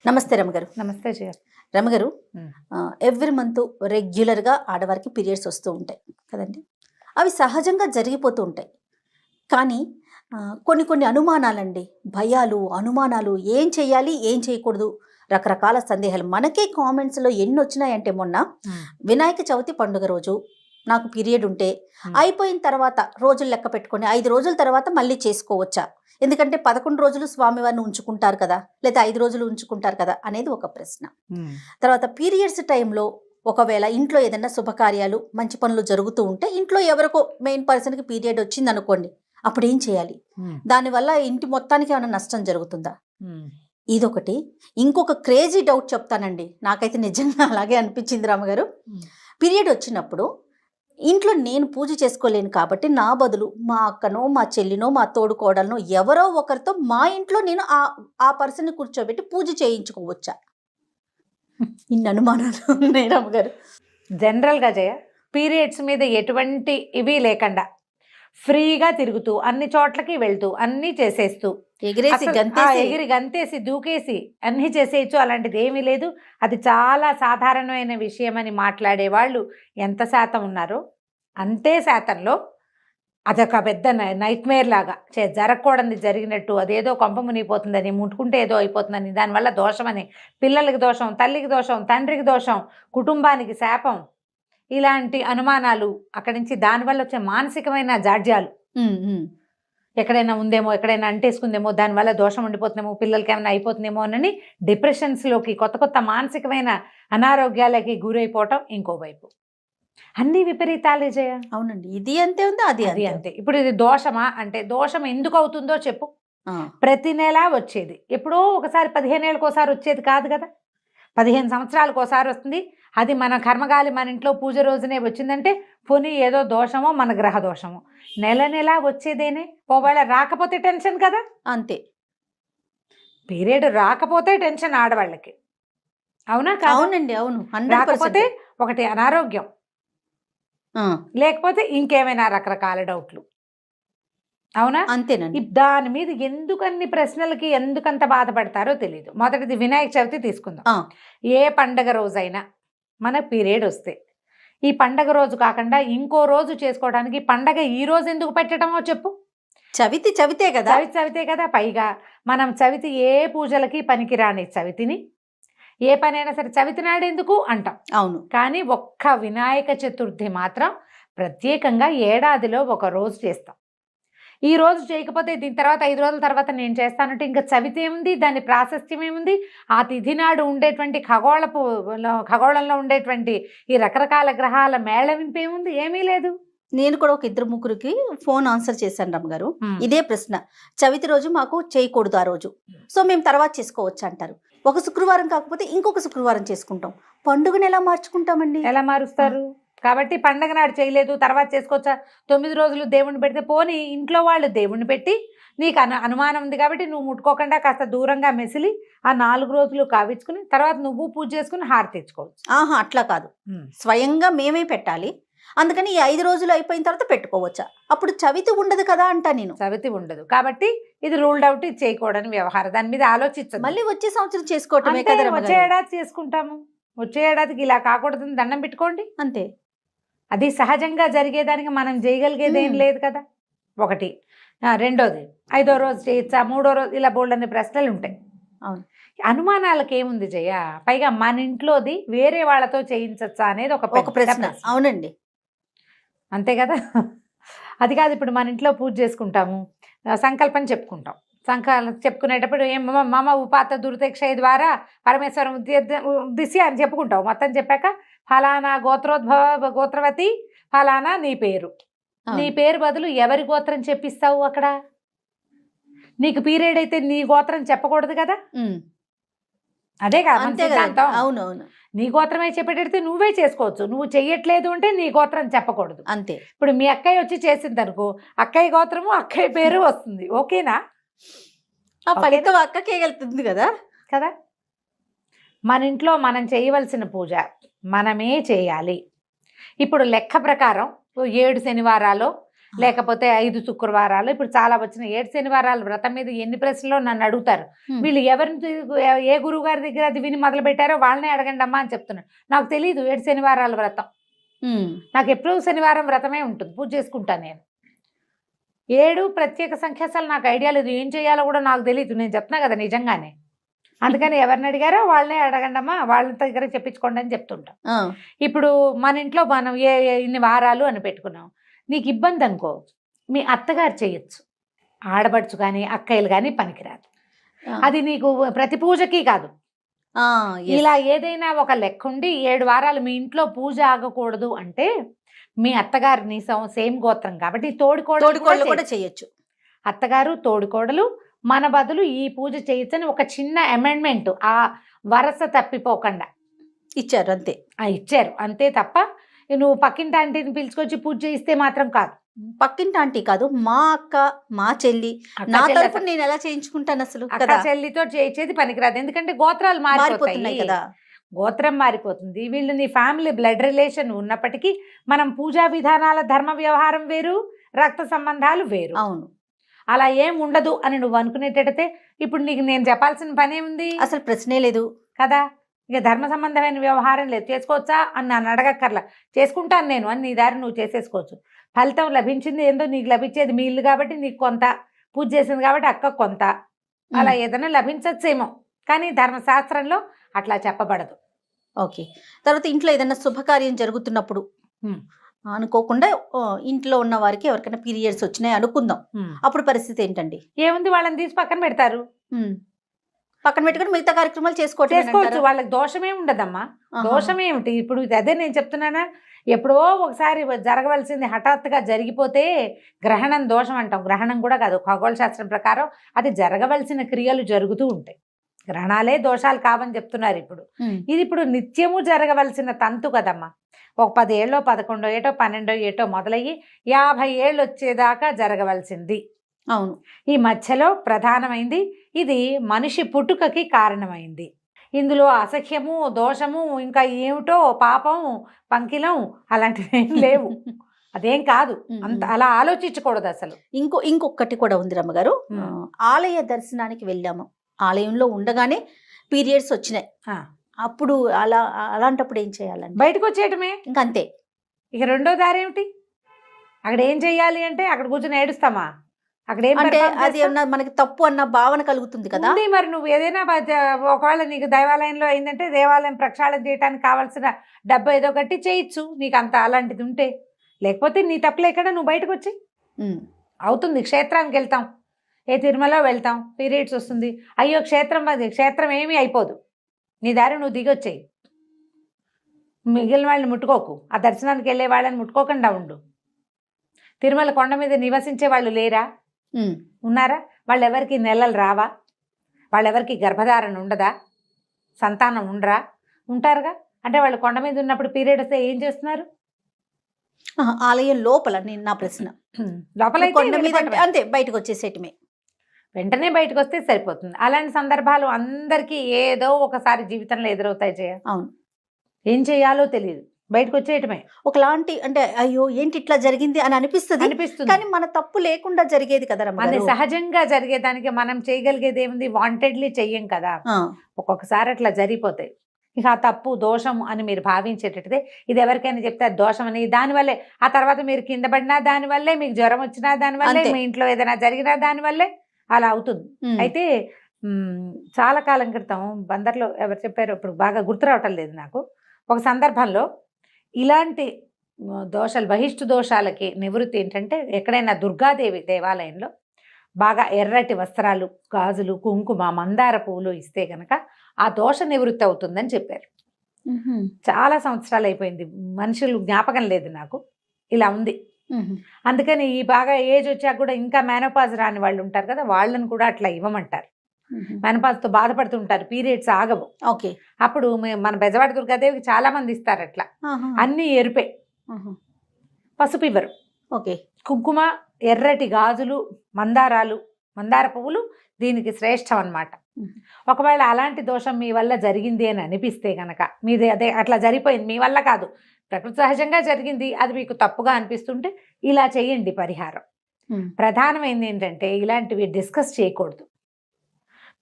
నమస్తే రమగారు. నమస్తే జయ. రమగారు, every month రెగ్యులర్గా ఆడవారికి పీరియడ్స్ వస్తూ ఉంటాయి కదండి. అవి సహజంగా జరిగిపోతూ ఉంటాయి. కానీ కొన్ని కొన్ని అనుమానాలండి, భయాలు, అనుమానాలు, ఏం చేయాలి ఏం చేయకూడదు, రకరకాల సందేహాలు మనకే కామెంట్స్లో ఎన్ని వచ్చినాయంటే, మొన్న వినాయక చవితి పండుగ రోజు నాకు పీరియడ్ ఉంటే అయిపోయిన తర్వాత రోజులు లెక్క పెట్టుకొని 5 రోజుల తర్వాత మళ్ళీ చేసుకోవచ్చా? ఎందుకంటే 11 రోజులు స్వామివారిని ఉంచుకుంటారు కదా, లేదా 5 రోజులు ఉంచుకుంటారు కదా అనేది ఒక ప్రశ్న. తర్వాత పీరియడ్స్ టైంలో ఒకవేళ ఇంట్లో ఏదైనా శుభకార్యాలు, మంచి పనులు జరుగుతూ ఉంటే, ఇంట్లో ఎవరికో మెయిన్ పర్సన్కి పీరియడ్ వచ్చింది అనుకోండి, అప్పుడు ఏం చేయాలి? దానివల్ల ఇంటి మొత్తానికి ఏమైనా నష్టం జరుగుతుందా? ఇదొకటి. ఇంకొక క్రేజీ డౌట్ చెప్తానండి, నాకైతే నిజంగా అలాగే అనిపించింది రామగారు. పీరియడ్ వచ్చినప్పుడు ఇంట్లో నేను పూజ చేసుకోలేను కాబట్టి, నా బదులు మా అక్కనో, మా చెల్లినో, మా తోడుకోడలనో ఎవరో ఒకరితో మా ఇంట్లో నేను ఆ పర్సన్ని కూర్చోబెట్టి పూజ చేయించుకోవచ్చా? ఇన్ని అనుమానాలు ఉన్నాయి రామగారు. జనరల్గా జయ, పీరియడ్స్ మీద ఎటువంటి ఇవి లేకుండా ఫ్రీగా తిరుగుతూ అన్ని చోట్లకి వెళ్తూ అన్నీ చేసేస్తూ ఎగిరి గంతేసి దూకేసి అన్నీ చేసేయచ్చు, అలాంటిది ఏమీ లేదు. అది చాలా సాధారణమైన విషయం అని మాట్లాడే వాళ్ళు ఎంత శాతం ఉన్నారో, అంతే శాతంలో అదొక పెద్ద నైట్మేర్ లాగా జరగకూడదు జరిగినట్టు, అదేదో కొంప మునిగిపోతుందని, ముట్టుకుంటే ఏదో అయిపోతుందని, దానివల్ల దోషమని, పిల్లలకి దోషం, తల్లికి దోషం, తండ్రికి దోషం, కుటుంబానికి శాపం, ఇలాంటి అనుమానాలు, అక్కడి నుంచి దానివల్ల వచ్చే మానసికమైన జాడ్యాలు, ఎక్కడైనా ఉందేమో, ఎక్కడైనా అంటేసుకుందేమో, దానివల్ల దోషం ఉండిపోతుందేమో, పిల్లలకి ఏమైనా అయిపోతుందేమో అని డిప్రెషన్స్లోకి, కొత్త కొత్త మానసికమైన అనారోగ్యాలకి గురైపోవటం ఇంకోవైపు. అన్ని విపరీతాలే జయ. అవునండి, ఇది అంతే ఉంది, అది అంతే. ఇప్పుడు ఇది దోషమా అంటే, దోషం ఎందుకు అవుతుందో చెప్పు. ప్రతి నెల వచ్చేది, ఎప్పుడో ఒకసారి 15 ఏళ్ళకి ఒకసారి వచ్చేది కాదు కదా, 15 సంవత్సరాలకు ఒకసారి వస్తుంది. అది మన కర్మగాలి మన ఇంట్లో పూజ రోజునే వచ్చిందంటే పోనీ ఏదో దోషమో మన గ్రహ దోషమో. నెల నెల వచ్చేదేనే, ఒకవేళ రాకపోతే టెన్షన్ కదా. అంతే, పీరియడ్ రాకపోతే టెన్షన్ ఆడవాళ్ళకి, అవునా? అవునండి, అవును. రాకపోతే ఒకటి అనారోగ్యం, లేకపోతే ఇంకేమైనా రకరకాల డౌట్లు, అవునా? అంతేనండి. దాని మీద ఎందుకన్ని ప్రశ్నలకి ఎందుకంత బాధపడతారో తెలియదు. మొదటిది వినాయక చవితి తీసుకుందాం. ఏ పండగ రోజైనా మన పీరియడ్ వస్తే ఈ పండగ రోజు కాకుండా ఇంకో రోజు చేసుకోవడానికి పండగ ఈ రోజు ఎందుకు పెట్టడమో చెప్పు. చవితే కదా, చవితే కదా. పైగా మనం చవితి ఏ పూజలకి పనికిరాని చవితిని ఏ పనైనా సరే చవితి నాడు ఎందుకు అంటాం. అవును. కానీ ఒక్క వినాయక చతుర్థి మాత్రం ప్రత్యేకంగా ఏడాదిలో ఒక రోజు చేస్తాం. ఈ రోజు చేయకపోతే దీని తర్వాత 5 రోజుల తర్వాత నేను చేస్తానంటే ఇంకా చవితి ఏముంది, దాని ప్రాశస్త్యం ఏముంది? ఆ తిథి నాడు ఉండేటువంటి ఖగోళంలో ఉండేటువంటి ఈ రకరకాల గ్రహాల మేళవింపు ఏముంది? ఏమీ లేదు. నేను కూడా ఒక 2-3కి ఫోన్ ఆన్సర్ చేశాను రమ్మగారు, ఇదే ప్రశ్న. చవితి రోజు మాకు చేయకూడదు ఆ రోజు, సో మేము తర్వాత చేసుకోవచ్చు అంటారు. ఒక శుక్రవారం కాకపోతే ఇంకొక శుక్రవారం చేసుకుంటాం. పండుగను ఎలా మార్చుకుంటామండి? ఎలా మారుస్తారు? కాబట్టి పండగ నాడు చేయలేదు తర్వాత చేసుకోవచ్చా? 9 రోజులు దేవుణ్ణి పెడితే పోనీ ఇంట్లో వాళ్ళు దేవుణ్ణి పెట్టి నీకు అనుమానం ఉంది కాబట్టి నువ్వు ముట్టుకోకుండా కాస్త దూరంగా మెసిలి ఆ 4 రోజులు కావించుకుని తర్వాత నువ్వు పూజ చేసుకుని హారతి తెచ్చుకోవచ్చు. అట్లా కాదు, స్వయంగా మేమే పెట్టాలి. అందుకని ఈ 5 రోజులు అయిపోయిన తర్వాత పెట్టుకోవచ్చా? అప్పుడు చవితి ఉండదు కదా అంటా నేను. చవితి ఉండదు కాబట్టి ఇది రూల్డ్ అవుట్, ఇది చేయకూడని వ్యవహారం. దాని మీద ఆలోచించదు. మళ్ళీ వచ్చే సంవత్సరం చేసుకోవటమే కదా. వచ్చే ఏడాది చేసుకుంటాము, వచ్చే ఏడాదికి ఇలా కాకూడదని దండం పెట్టుకోండి, అంతే. అది సహజంగా జరిగేదానికి మనం చేయగలిగేది ఏం లేదు కదా. ఒకటి. రెండోది, 5వ రోజు చేయొచ్చా, 3వ రోజు, ఇలా బోల్డన్ని ప్రశ్నలు ఉంటాయి. అవును. అనుమానాలకు ఏముంది జయ? పైగా మన ఇంట్లోది వేరే వాళ్ళతో చేయించచ్చా అనేది ఒక ప్రశ్న. అవునండి, అంతే కదా. అది కాదు, ఇప్పుడు మన ఇంట్లో పూజ చేసుకుంటాము, సంకల్పం చెప్పుకుంటాం. చెప్పుకునేటప్పుడు మమ ఉపాత దుర్తక్షయ ద్వారా పరమేశ్వరం ఉద్దేశి అని చెప్పుకుంటావు. మొత్తం చెప్పాక ఫలానా గోత్రవతి ఫలానా నీ పేరు, నీ పేరు బదులు ఎవరి గోత్రం చెప్పిస్తావు అక్కడ? నీకు పీరియడ్ అయితే నీ గోత్రం చెప్పకూడదు కదా. అదే కదా. అవునవును. నీ గోత్రమే చెప్పేటైతే నువ్వే చేసుకోవచ్చు. నువ్వు చెయ్యట్లేదు అంటే నీ గోత్రం చెప్పకూడదు, అంతే. ఇప్పుడు మీ అక్కయ్య వచ్చి చేసింది అనుకో, అక్కయ్య గోత్రము అక్కయ్య పేరు వస్తుంది, ఓకేనా? ఆ ఫలితం అక్కకే వెళ్తుంది కదా. కదా. మన ఇంట్లో మనం చేయవలసిన పూజ మనమే చేయాలి. ఇప్పుడు లెక్క ప్రకారం 7 శనివారాలు లేకపోతే 5 శుక్రవారాలు, ఇప్పుడు చాలా వచ్చిన 7 శనివారాల వ్రతం మీద ఎన్ని ప్రశ్నలో నన్ను అడుగుతారు. వీళ్ళు ఎవరిని ఏ గురువు గారి దగ్గర అది విని మొదలు పెట్టారో వాళ్ళనే అడగండి అమ్మా అని చెప్తున్నాను. నాకు తెలియదు 7 శనివారాల వ్రతం. నాకు ఎప్పుడూ శనివారం వ్రతమే ఉంటుంది, పూజ చేసుకుంటాను నేను. 7 ప్రత్యేక సంఖ్య అసలు నాకు ఐడియా లేదు, ఏం చేయాలో కూడా నాకు తెలియదు. నేను చెప్తున్నా కదా నిజంగానే. అందుకని ఎవరిని అడిగారో వాళ్ళనే అడగండమ్మా, వాళ్ళ దగ్గర చెప్పించుకోండి అని చెప్తుంటాం. ఇప్పుడు మన ఇంట్లో మనం ఇన్ని వారాలు అని పెట్టుకున్నాం, నీకు ఇబ్బంది అనుకో, మీ అత్తగారు చేయొచ్చు, ఆడబడుచు కానీ అక్కయ్యలు కానీ పనికిరాదు. అది నీకు ప్రతి పూజకి కాదు. ఇలా ఏదైనా ఒక లెక్క ఉండి 7 వారాలు మీ ఇంట్లో పూజ ఆగకూడదు అంటే మీ అత్తగారిని సేమ్ గోత్రం కాబట్టి తోడికోడలు కూడా చేయొచ్చు. అత్తగారు తోడికోడలు మన బదులు ఈ పూజ చేయొచ్చని ఒక చిన్న అమెండ్మెంట్, ఆ వరస తప్పిపోకుండా ఇచ్చారు అంతే. ఇచ్చారు అంతే తప్ప నువ్వు పక్కింటి ఆంటీని పిలుచుకొచ్చి పూజ చేయిస్తే మాత్రం కాదు. పక్కింటి ఆంటీ కాదు, మా అక్క, మా చెల్లి, నా తరపున నేను ఎలా చేయించుకుంటాను అసలు. అక్క చెల్లితో చేయించేది పనికిరాదు, ఎందుకంటే గోత్రాలు మారిపోతున్నాయి కదా, గోత్రం మారిపోతుంది. వీళ్ళు నీ ఫ్యామిలీ బ్లడ్ రిలేషన్ ఉన్నప్పటికీ మనం పూజా విధానాల ధర్మ వ్యవహారం వేరు, రక్త సంబంధాలు వేరు. అవును, అలా ఏం ఉండదు అని నువ్వు అనుకునేటట్టయితే ఇప్పుడు నీకు నేను చెప్పాల్సిన పని ఏముంది, అసలు ప్రశ్నే లేదు కదా. ఇక ధర్మ సంబంధమైన వ్యవహారం లేదు, చేసుకోవచ్చా అని నన్ను అడగక్కర్లా, చేసుకుంటాను నేను అని నీ దారి నువ్వు చేసేసుకోవచ్చు. ఫలితం లభించింది ఏందో నీకు లభించేది మీ ఇల్లు కాబట్టి నీకు కొంత, పూజ చేసింది కాబట్టి అక్క కొంత, అలా ఏదైనా లభించచ్చేమో, కానీ ధర్మశాస్త్రంలో అట్లా చెప్పబడదు. ఓకే. తర్వాత ఇంట్లో ఏదైనా శుభకార్యం జరుగుతున్నప్పుడు అనుకోకుండా ఇంట్లో ఉన్న వారికి ఎవరికైనా పీరియడ్స్ వచ్చినాయి అనుకుందాం, అప్పుడు పరిస్థితి ఏంటండి? ఏముంది, వాళ్ళని తీసి పక్కన పెడతారు, పక్కన పెట్టుకుని మిగతా కార్యక్రమాలు చేసుకోవచ్చు. వాళ్ళకి దోషమే ఉండదమ్మా. దోషం ఏమిటి? ఇప్పుడు అదే నేను చెప్తున్నానా, ఎప్పుడో ఒకసారి జరగవలసింది హఠాత్తుగా జరిగిపోతే గ్రహణం దోషం అంటాం. గ్రహణం కూడా కాదు, ఖగోళ శాస్త్రం ప్రకారం అది జరగవలసిన క్రియలు జరుగుతూ ఉంటాయి. గ్రహణాలే దోషాలు కావని చెప్తున్నారు ఇప్పుడు. ఇది ఇప్పుడు నిత్యము జరగవలసిన తంతు కదమ్మా. ఒక 10 ఏళ్ళో 11 ఏటో 12 ఏటో మొదలయ్యి 50 ఏళ్ళు వచ్చేదాకా జరగవలసింది. అవును, ఈ మధ్యలో ప్రధానమైంది ఇది మనిషి పుట్టుకకి కారణమైంది. ఇందులో అసఖ్యము, దోషము, ఇంకా ఏమిటో పాపం, పంకిలం అలాంటివి ఏం లేవు. అదేం కాదు, అంత అలా ఆలోచించకూడదు అసలు. ఇంకొకటి కూడా ఉంది రమ్మగారు, ఆలయ దర్శనానికి వెళ్ళాము, ఆలయంలో ఉండగానే పీరియడ్స్ వచ్చినాయి, అప్పుడు అలాంటప్పుడు ఏం చేయాలండి? బయటకు వచ్చేయటమే, ఇంకంతే. ఇక రెండో దారి ఏమిటి? అక్కడ ఏం చెయ్యాలి అంటే అక్కడ కూర్చొని ఏడుస్తామా? అక్కడ ఏమంటే అది మనకి తప్పు అన్న భావన కలుగుతుంది కదా. మరి నువ్వు ఏదైనా ఒకవేళ నీకు దేవాలయంలో అయిందంటే దేవాలయం ప్రక్షాళన చేయడానికి కావాల్సిన డబ్బు ఏదో కట్టి చేయొచ్చు, నీకు అంత అలాంటిది ఉంటే. లేకపోతే నీ తప్పులు ఎక్కడ, నువ్వు బయటకు వచ్చి అవుతుంది. క్షేత్రానికి వెళ్తాం, ఏ తిరుమల వెళ్తాం, పీరియడ్స్ వస్తుంది, అయ్యో క్షేత్రం ఏమీ అయిపోదు, నీ దారి నువ్వు దిగొచ్చేయి. మిగిలిన వాళ్ళని ముట్టుకోకు, ఆ దర్శనానికి వెళ్ళే వాళ్ళని ముట్టుకోకుండా ఉండు. తిరుమల కొండ మీద నివసించే వాళ్ళు లేరా? ఉన్నారా? వాళ్ళెవరికి నెలలు రావా? వాళ్ళెవరికి గర్భధారణ ఉండదా? సంతానం ఉండరా? ఉంటారుగా. అంటే వాళ్ళు కొండ మీద ఉన్నప్పుడు పీరియడ్ వస్తే ఏం చేస్తున్నారు? ఆలయం లోపల. నేను నా ప్రశ్న, లోపల అంతే, బయటకు వచ్చేసేటమే, వెంటనే బయటకు వస్తే సరిపోతుంది. అలాంటి సందర్భాలు అందరికీ ఏదో ఒకసారి జీవితంలో ఎదురవుతాయి జయ. అవును, ఏం చేయాలో తెలియదు, బయటకు వచ్చేయటమే. ఒకలాంటి అంటే అయ్యో ఏంటి ఇట్లా జరిగింది అని అనిపిస్తుంది, కానీ మన తప్పు లేకుండా జరిగేది కదా. అది సహజంగా జరిగేదానికి మనం చేయగలిగేది ఏముంది? వాంటెడ్లీ చెయ్యం కదా, ఒక్కొక్కసారి అట్లా జరిగిపోతాయి. ఇక ఆ తప్పు దోషం అని మీరు భావించేటట్టే ఇది ఎవరికైనా చెప్తే దోషం అని, దానివల్లే ఆ తర్వాత మీరు కింద పడినా దానివల్లే, మీకు జ్వరం వచ్చినా దానివల్లే, మీ ఇంట్లో ఏదైనా జరిగినా దానివల్లే అలా అవుతుంది. అయితే చాలా కాలం క్రితం బందర్లో ఎవరు చెప్పారు, ఇప్పుడు బాగా గుర్తు రావటం లేదు నాకు, ఒక సందర్భంలో ఇలాంటి దోషాలు, బహిష్టు దోషాలకి నివృత్తి ఏంటంటే ఎక్కడైనా దుర్గాదేవి దేవాలయంలో బాగా ఎర్రటి వస్త్రాలు, గాజులు, కుంకుమ, మందార పువ్వులు ఇస్తే కనుక ఆ దోష నివృత్తి అవుతుందని చెప్పారు. చాలా సంవత్సరాలు అయిపోయింది, మనుషులు జ్ఞాపకం లేదు నాకు, ఇలా ఉంది. అందుకని ఈ బాగా ఏజ్ వచ్చాక కూడా ఇంకా మెనోపాజ్ రాని వాళ్ళు ఉంటారు కదా, వాళ్ళని కూడా అట్లా ఇవ్వమంటారు. మెనోపాజ్తో బాధపడుతుంటారు, పీరియడ్స్ ఆగవు. ఓకే, అప్పుడు మన బెజవాడ దుర్గాదేవికి చాలా మంది ఇస్తారు అట్లా, అన్ని ఎరుపే, పసుపు ఇవ్వరు. ఓకే, కుంకుమ, ఎర్రటి గాజులు, మందార పువ్వులు దీనికి శ్రేష్టం అన్నమాట. ఒకవేళ అలాంటి దోషం మీ వల్ల జరిగింది అని అనిపిస్తే కనుక, మీది అదే అట్లా జరిగిపోయింది, మీ వల్ల కాదు, ప్రకృతి సహజంగా జరిగింది, అది మీకు తప్పుగా అనిపిస్తుంటే ఇలా చేయండి పరిహారం. ప్రధానమైనది ఏంటంటే ఇలాంటివి డిస్కస్ చేయకూడదు,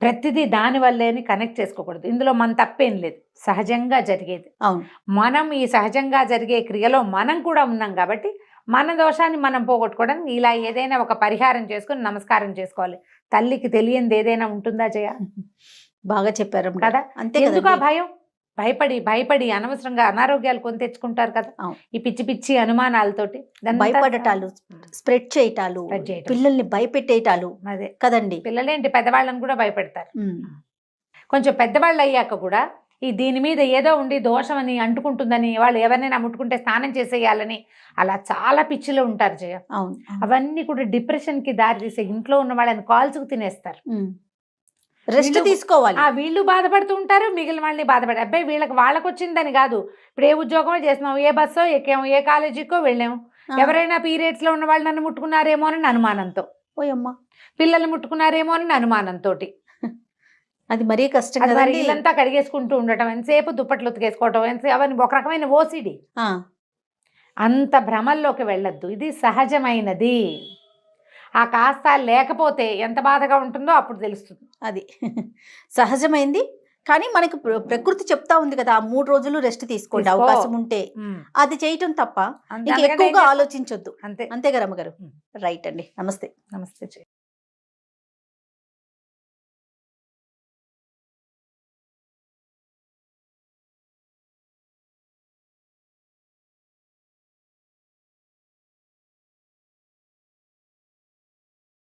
ప్రతిదీ దానివల్లే అని కనెక్ట్ చేసుకోకూడదు. ఇందులో మన తప్పేం లేదు, సహజంగా జరిగేది. అవును. మనం ఈ సహజంగా జరిగే క్రియలో మనం కూడా ఉన్నాం కాబట్టి మన దోషాన్ని మనం పోగొట్టుకోవడానికి ఇలా ఏదైనా ఒక పరిహారం చేసుకుని నమస్కారం చేసుకోవాలి. తల్లికి తెలియంది ఏదైనా ఉంటుందా జయ? బాగా చెప్పారు కదా. అంతే. ఎందుకు ఆ భయం? భయపడి అనవసరంగా అనారోగ్యాలు కొని తెచ్చుకుంటారు కదా, ఈ పిచ్చి పిచ్చి అనుమానాలతోటి. భయపడటాలు, స్ప్రెడ్ చేయటాలు, పిల్లల్ని భయపెట్టేటాలు అదే కదండి. పిల్లలేంటి, పెద్దవాళ్ళని కూడా భయపెడతారు. కొంచెం పెద్దవాళ్ళు అయ్యాక కూడా దీని మీద ఏదో ఉండి దోషం అని అంటుకుంటుందని, వాళ్ళు ఎవరినైనా ముట్టుకుంటే స్నానం చేసేయాలని అలా చాలా పిచ్చిలో ఉంటారు జయ. అవును. అవన్నీ కూడా డిప్రెషన్ కి దారి తీసే, ఇంట్లో ఉన్న వాళ్ళని కాల్చుకు తినేస్తారు. రెస్ట్ తీసుకోవాలి. వీళ్ళు బాధపడుతూ ఉంటారు, మిగిలిన వాళ్ళని బాధపడారు. అబ్బాయి వాళ్ళకి వచ్చిందని కాదు, ఇప్పుడు ఏ ఉద్యోగమో చేస్తున్నాం, ఏ బస్సో ఎక్కాము, ఏ కాలేజీకో వెళ్ళాము, ఎవరైనా పీరియడ్స్ లో ఉన్న వాళ్ళు నన్ను ముట్టుకున్నారేమో అని అనుమానంతో, ఓయమ్మ పిల్లలు ముట్టుకున్నారేమో అని అనుమానంతో, అది మరీ కష్టం కదా. ఇల్లంతా కడిగేసుకుంటూ ఉండటం, ఎంతసేపు దుప్పట్లు ఉతికేసుకోవటం, ఎంతసేపు అవన్నీ ఒక రకమైన ఓసిడి. అంత భ్రమల్లోకి వెళ్ళొద్దు, ఇది సహజమైనది. ఆ కాస్త లేకపోతే ఎంత బాధగా ఉంటుందో అప్పుడు తెలుస్తుంది. అది సహజమైంది. కానీ మనకి ప్రకృతి చెప్తా ఉంది కదా, 3 రోజులు రెస్ట్ తీసుకోండి అవకాశం ఉంటే, అది చేయటం తప్ప ఇంకా ఎక్కువగా ఆలోచించొద్దు. అంతే కదా రమ్మగారు. రైట్ అండి. నమస్తే. నమస్తే.